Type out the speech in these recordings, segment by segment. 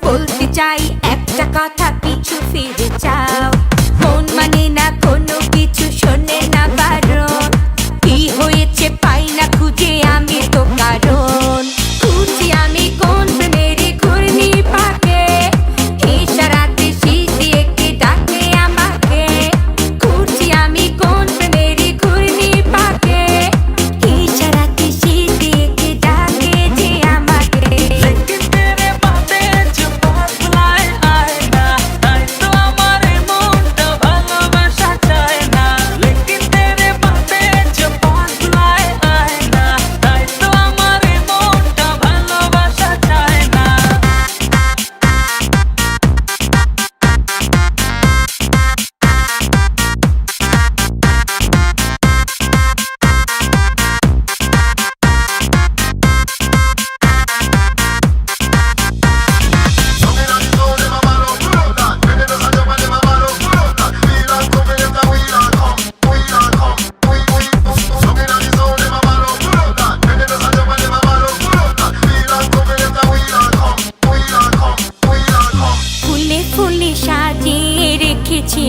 বলতে চাই একটা কথা, পিছু ফিরে যাও। মন মানে না কোনো কিছু, শোনে না বারণ। কি হয়েছে পাই না খুঁজে আমি তো কারণ। খুঁজি আমি কোন প্রেমের ঘূর্ণি পাকে, ইশারাতে শীষ দিয়ে কে ডাকে আমাকে। খুঁজি আমি কোন প্রেমের ঘূর্ণি পাকে, ইশারাতে শীষ দিয়ে কে ডাকে যে আমাকে।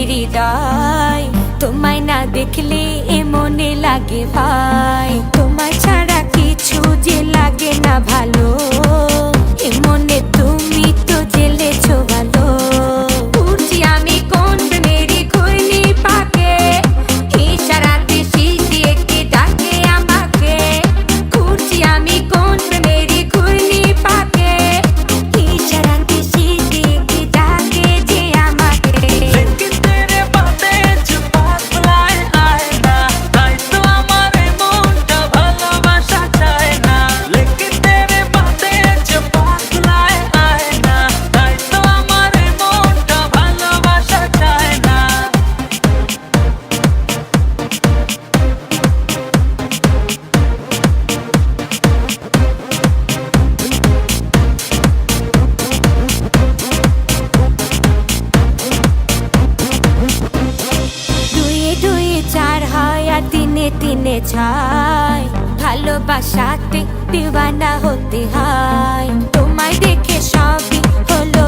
হৃদয় তোমায় না দেখলে এ মনে লাগে ভাই, তোমায় ছাড়া কিছু যে লাগে না ভালো। এ মনে তুমি তো জেলেছো ভালো। খুঁজি আমি কোন প্রেমের ঘূর্ণি পাকে, ইশারাতে শীষ দিয়ে কে ডাকে আমাকে। খুঁজি আমি কোন প্রেমের ঘূর্ণি পাকে, ইশারাতে শীষ দিয়ে কে ডাকে যে আমাকে। দিনে দিনে ছাই, ভালোবাসাতে দিওয়ানা হতে হয়। তোমায় দেখে সবই হলো